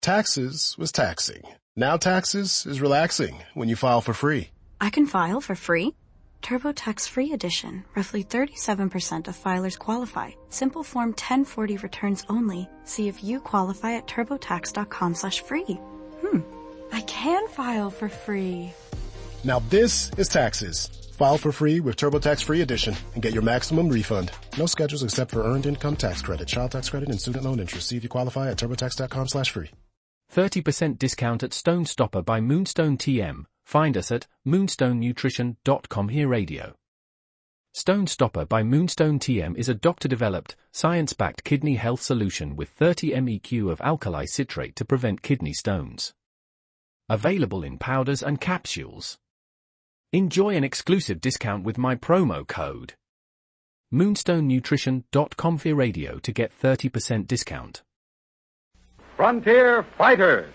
Taxes was taxing. Now taxes is relaxing when you file for free. I can file for free? TurboTax Free Edition. Roughly 37% of filers qualify. Simple Form 1040 returns only. See if you qualify at turbotax.com/free. I can file for free. Now this is taxes. File for free with TurboTax Free Edition and get your maximum refund. No schedules except for earned income tax credit, child tax credit, and student loan interest. See if you qualify at turbotax.com/free. 30% discount at Stone Stopper by Moonstone TM. Find us at moonstonenutrition.com. Here radio. Stone Stopper by Moonstone TM is a doctor-developed, science-backed kidney health solution with 30 MEq of alkali citrate to prevent kidney stones. Available in powders and capsules. Enjoy an exclusive discount with my promo code moonstonenutrition.com. Here radio to get 30% discount. Frontier Fighters.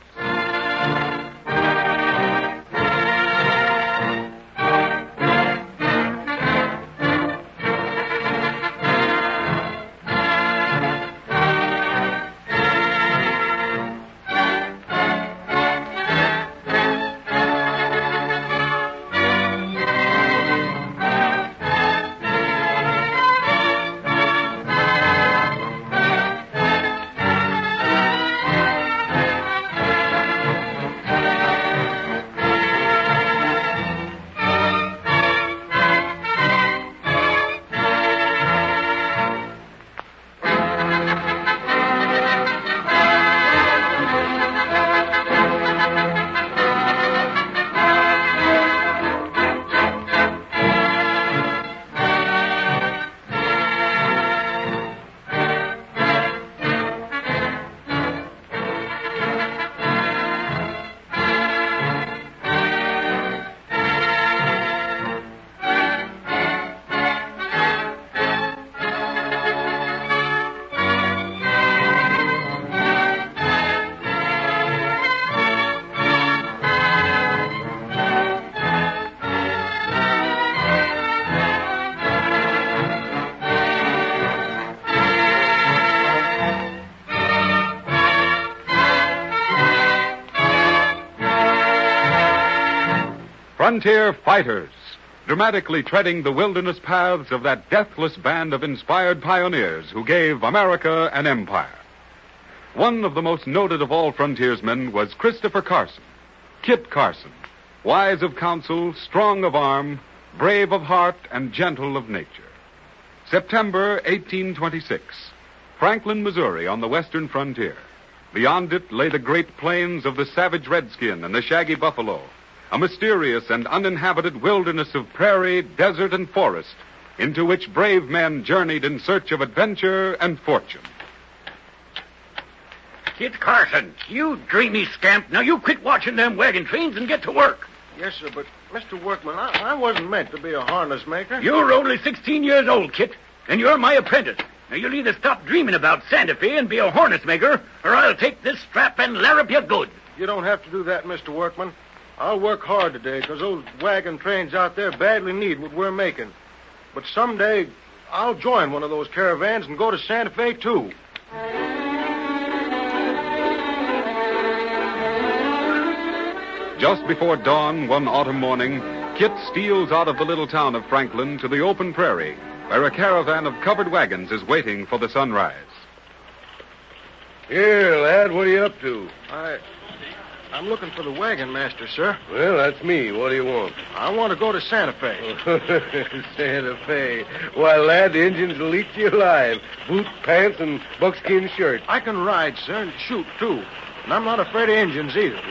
Frontier Fighters, dramatically treading the wilderness paths of that deathless band of inspired pioneers who gave America an empire. One of the most noted of all frontiersmen was Christopher Carson, Kit Carson, wise of counsel, strong of arm, brave of heart, and gentle of nature. September 1826, Franklin, Missouri, on the western frontier. Beyond it lay the great plains of the savage redskin and the shaggy buffalo, a mysterious and uninhabited wilderness of prairie, desert, and forest into which brave men journeyed in search of adventure and fortune. Kit Carson, you dreamy scamp. Now you quit watching them wagon trains and get to work. Yes, sir, but, Mr. Workman, I wasn't meant to be a harness maker. You're only 16 years old, Kit, and you're my apprentice. Now you'll either stop dreaming about Santa Fe and be a harness maker, or I'll take this strap and larrup you good. You don't have to do that, Mr. Workman. I'll work hard today, because those wagon trains out there badly need what we're making. But someday, I'll join one of those caravans and go to Santa Fe, too. Just before dawn one autumn morning, Kit steals out of the little town of Franklin to the open prairie, where a caravan of covered wagons is waiting for the sunrise. Here, lad, what are you up to? I'm looking for the wagon master, sir. Well, that's me. What do you want? I want to go to Santa Fe. Santa Fe. Why, lad, the Indians will eat you alive. Boots, pants, and buckskin shirt. I can ride, sir, and shoot, too. And I'm not afraid of Indians, either.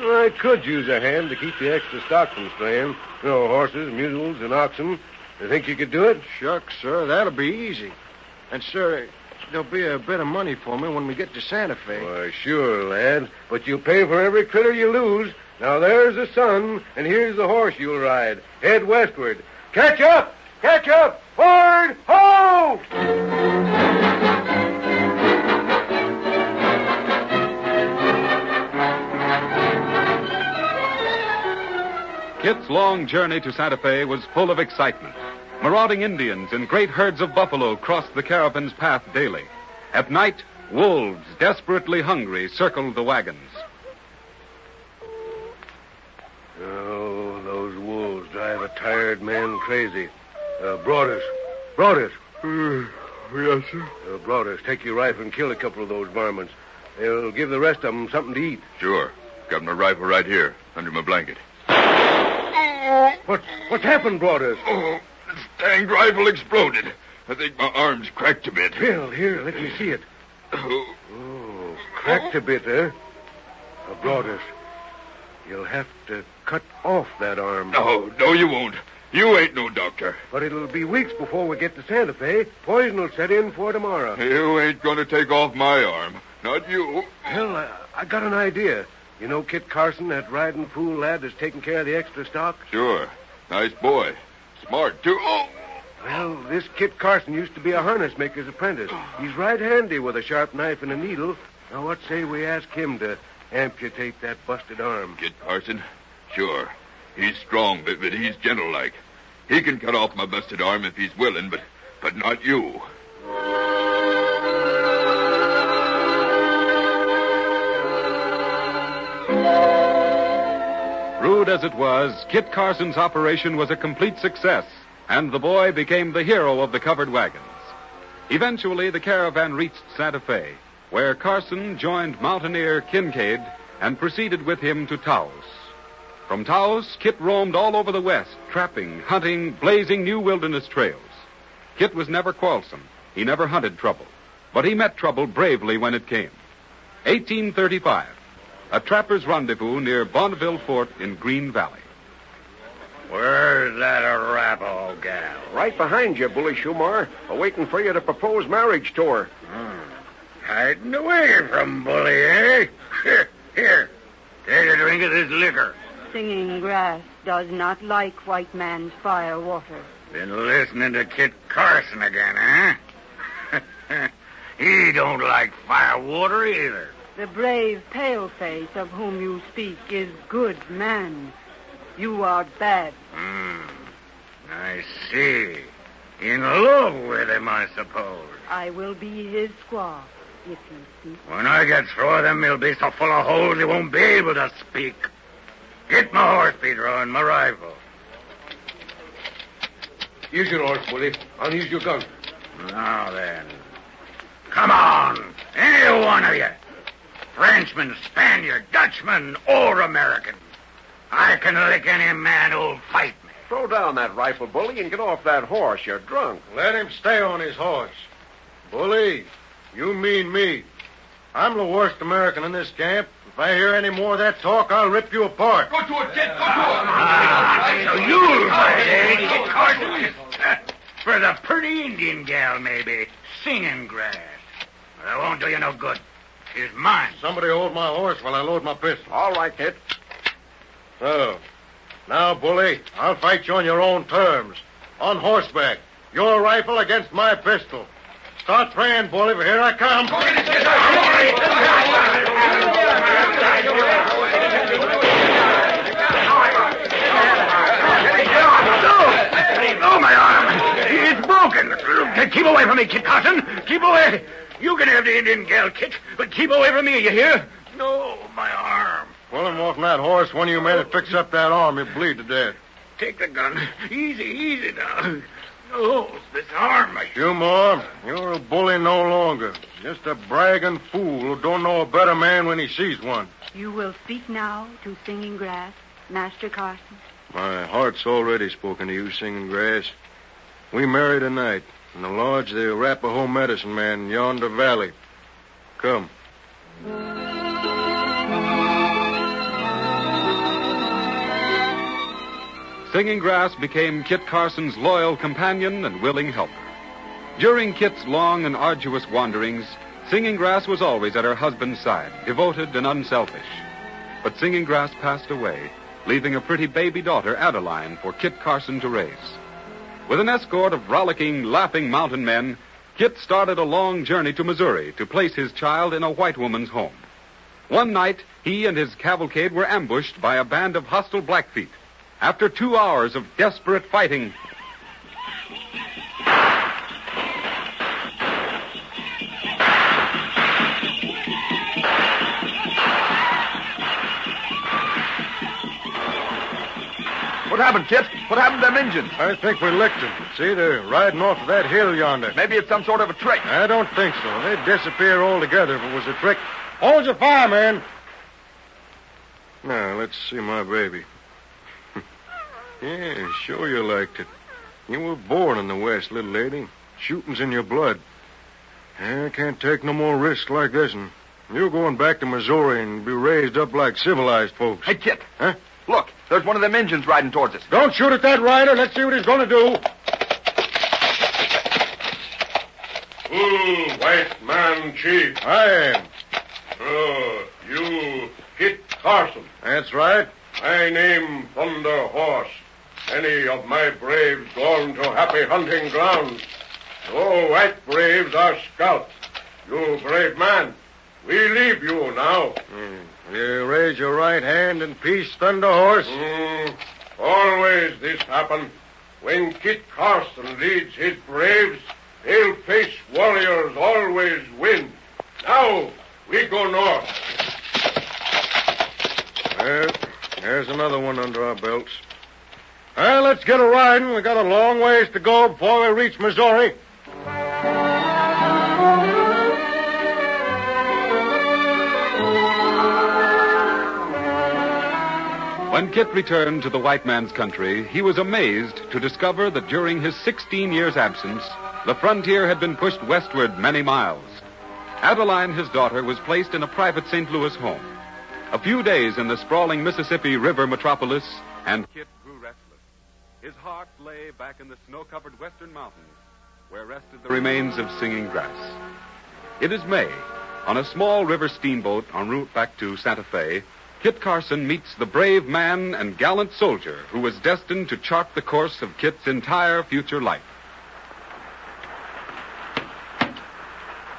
Well, I could use a hand to keep the extra stock from straying. You know, horses, mules, and oxen. You think you could do it? Shucks, sir, that'll be easy. And, sir, there'll be a bit of money for me when we get to Santa Fe. Why, sure, lad. But you pay for every critter you lose. Now, there's the sun, and here's the horse you'll ride. Head westward. Catch up! Catch up! Forward! Ho! Kit's long journey to Santa Fe was full of excitement. Marauding Indians and great herds of buffalo crossed the caravan's path daily. At night, Wolves, desperately hungry, circled the wagons. Oh, those wolves drive a tired man crazy. Broadus. Broadus. Yes, sir. Broadus, take your rifle and kill a couple of those varmints. They'll give the rest of them something to eat. Sure. Got my rifle right here, under my blanket. What's happened, Broadus? Oh, this dang rifle exploded. I think my arm's cracked a bit. Here, let me see it. Oh, cracked a bit, eh? Broadus, you'll have to cut off that arm. No, you won't. You ain't no doctor. But it'll be weeks before we get to Santa Fe. Poison will set in for tomorrow. You ain't going to take off my arm. Not you. Hell, I got an idea. You know Kit Carson, that riding fool lad that's taking care of the extra stock? Sure. Nice boy. Smart, too. Oh! Well, this Kit Carson used to be a harness maker's apprentice. He's right handy with a sharp knife and a needle. Now, what say we ask him to amputate that busted arm? Kit Carson? Sure. He's strong, but he's gentle-like. He can cut off my busted arm if he's willing, but not you. Rude as it was, Kit Carson's operation was a complete success, and the boy became the hero of the covered wagons. Eventually, the caravan reached Santa Fe, where Carson joined mountaineer Kincaid and proceeded with him to Taos. From Taos, Kit roamed all over the West, trapping, hunting, blazing new wilderness trails. Kit was never quarrelsome. He never hunted trouble. But he met trouble bravely when it came. 1835, a trapper's rendezvous near Bonneville Fort in Green Valley. Where's that Arapaho gal? Right behind you, Bully Shumar, waiting for you to propose marriage to her. Hiding away from Bully, eh? Here, take a drink of this liquor. Singing grass does not like white man's fire water. Been listening to Kit Carson again, eh? He don't like fire water either. The brave paleface of whom you speak is good man. You are bad. I see. In love with him, I suppose. I will be his squaw, if you speak. When I get through with him, he'll be so full of holes he won't be able to speak. Get my horse, Pedro, and my rifle. Use your horse, Bully. I'll use your gun. Now then. Come on, any one of you. Frenchman, Spaniard, Dutchman, or American. I can lick any man who'll fight me. Throw down that rifle, Bully, and get off that horse. You're drunk. Let him stay on his horse. Bully, you mean me. I'm the worst American in this camp. If I hear any more of that talk, I'll rip you apart. Go to it, kid. Go to it. So you'll fight, eh, Kit Carson? For the pretty Indian gal, maybe. Singing grass. That won't do you no good. She's mine. Somebody hold my horse while I load my pistol. All right, Kit. So, now, Bully, I'll fight you on your own terms. On horseback. Your rifle against my pistol. Start praying, Bully, for here I come. Oh, my arm. It's broken. Keep away from me, Kit Carson. Keep away. You can have the Indian gal, Kit, but keep away from me, you hear? No, my arm. Pull him off that horse. When you made it fix up that arm, he'll bleed to death. Take the gun. Easy now. No, this arm. Shumar, you're a bully no longer. Just a bragging fool who don't know a better man when he sees one. You will speak now to Singing Grass, Master Carson. My heart's already spoken to you, Singing Grass. We marry tonight in the lodge of the Arapaho medicine man in yonder valley. Come. Singing Grass became Kit Carson's loyal companion and willing helper. During Kit's long and arduous wanderings, Singing Grass was always at her husband's side, devoted and unselfish. But Singing Grass passed away, leaving a pretty baby daughter, Adeline, for Kit Carson to raise. With an escort of rollicking, laughing mountain men, Kit started a long journey to Missouri to place his child in a white woman's home. One night, he and his cavalcade were ambushed by a band of hostile Blackfeet. After 2 hours of desperate fighting, What happened, Kit? What happened to them engines? I think we licked them. See, they're riding off of that hill yonder. Maybe it's some sort of a trick. I don't think so. They'd disappear altogether if it was a trick. Hold your fire, man. Now, let's see my baby. Yeah, sure you liked it. You were born in the West, little lady. Shooting's in your blood. I can't take no more risks like this, and you're going back to Missouri and be raised up like civilized folks. Hey, Kit. Huh? Look, there's one of them engines riding towards us. Don't shoot at that rider. Let's see what he's going to do. White man chief. I am. Oh, you Kit Carson. That's right. My name Thunder Horse. Any of my braves gone to happy hunting grounds. No white braves are scalped. You brave man, we leave you now. You raise your right hand in peace, Thunder Horse. Always this happen. When Kit Carson leads his braves, they'll face warriors always win. Now, we go north. Well, there's another one under our belts. Well, let's get a riding. We got a long ways to go before we reach Missouri. When Kit returned to the white man's country, he was amazed to discover that during his 16 years' absence, the frontier had been pushed westward many miles. Adeline, his daughter, was placed in a private St. Louis home. A few days in the sprawling Mississippi River metropolis, and Kit grew restless. His heart lay back in the snow-covered western mountains, where rested the remains of Singing Grass. It is May. On a small river steamboat en route back to Santa Fe, Kit Carson meets the brave man and gallant soldier who was destined to chart the course of Kit's entire future life.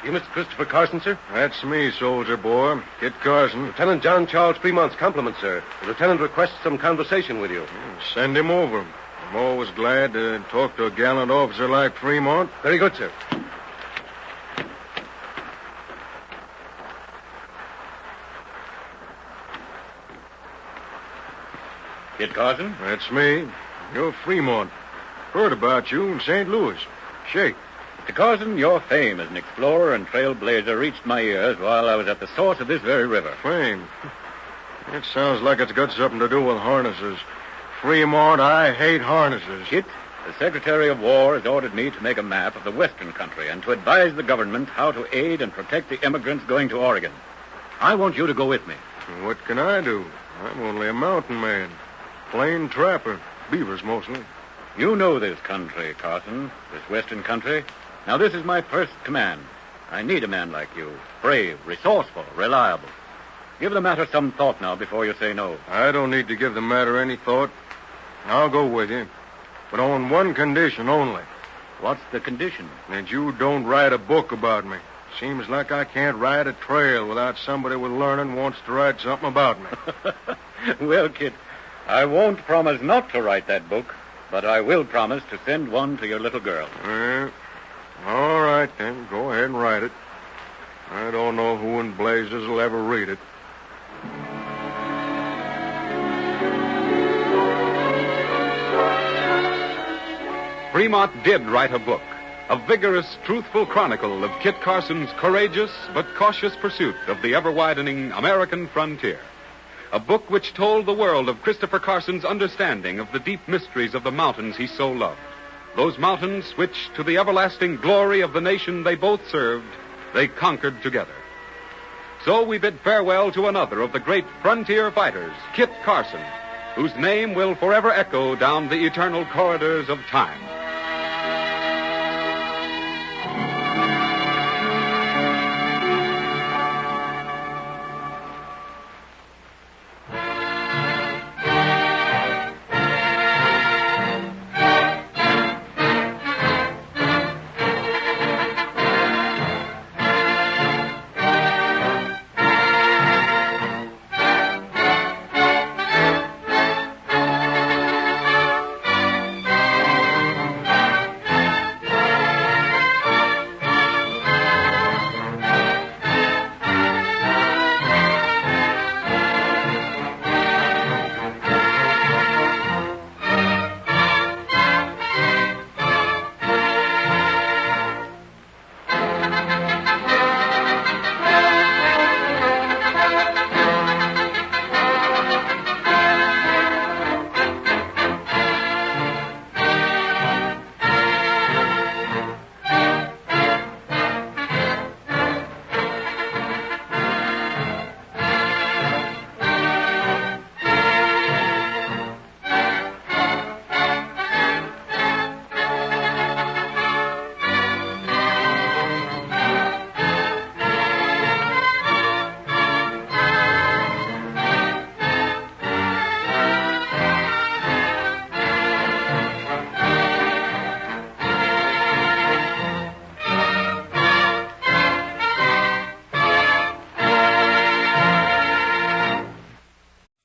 You Mr. Christopher Carson, sir? That's me, soldier boy. Kit Carson. Lieutenant John Charles Fremont's compliments, sir. The lieutenant requests some conversation with you. Send him over. I'm always glad to talk to a gallant officer like Fremont. Very good, sir. Kit Carson? That's me. You're Fremont. Heard about you in St. Louis. Shake. Mr. Carson, your fame as an explorer and trailblazer reached my ears while I was at the source of this very river. Fame? It sounds like it's got something to do with harnesses. Fremont, I hate harnesses. Kit, the Secretary of War has ordered me to make a map of the western country and to advise the government how to aid and protect the immigrants going to Oregon. I want you to go with me. What can I do? I'm only a mountain man. Plain trapper. Beavers, mostly. You know this country, Carson, this western country. Now, this is my first command. I need a man like you. Brave, resourceful, reliable. Give the matter some thought now before you say no. I don't need to give the matter any thought. I'll go with you. But on one condition only. What's the condition? That you don't write a book about me. Seems like I can't ride a trail without somebody with learning wants to write something about me. Well, Kit, I won't promise not to write that book, but I will promise to send one to your little girl. All right, then. Go ahead and write it. I don't know who in blazes will ever read it. Fremont did write a book, a vigorous, truthful chronicle of Kit Carson's courageous but cautious pursuit of the ever-widening American frontier. A book which told the world of Christopher Carson's understanding of the deep mysteries of the mountains he so loved. Those mountains which, to the everlasting glory of the nation they both served, they conquered together. So we bid farewell to another of the great frontier fighters, Kit Carson, whose name will forever echo down the eternal corridors of time.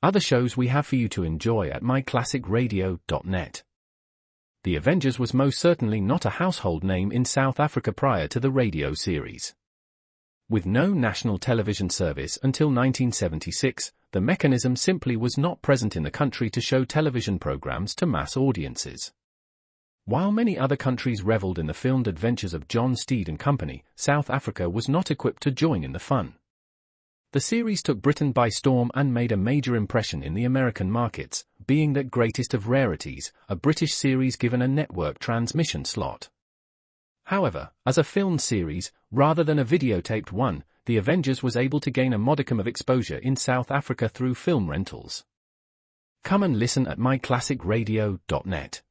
Other shows we have for you to enjoy at myclassicradio.net. The Avengers was most certainly not a household name in South Africa prior to the radio series. With no national television service until 1976, the mechanism simply was not present in the country to show television programs to mass audiences. While many other countries reveled in the filmed adventures of John Steed and company, South Africa was not equipped to join in the fun. The series took Britain by storm and made a major impression in the American markets, being that greatest of rarities, a British series given a network transmission slot. However, as a filmed series, rather than a videotaped one, The Avengers was able to gain a modicum of exposure in South Africa through film rentals. Come and listen at myclassicradio.net.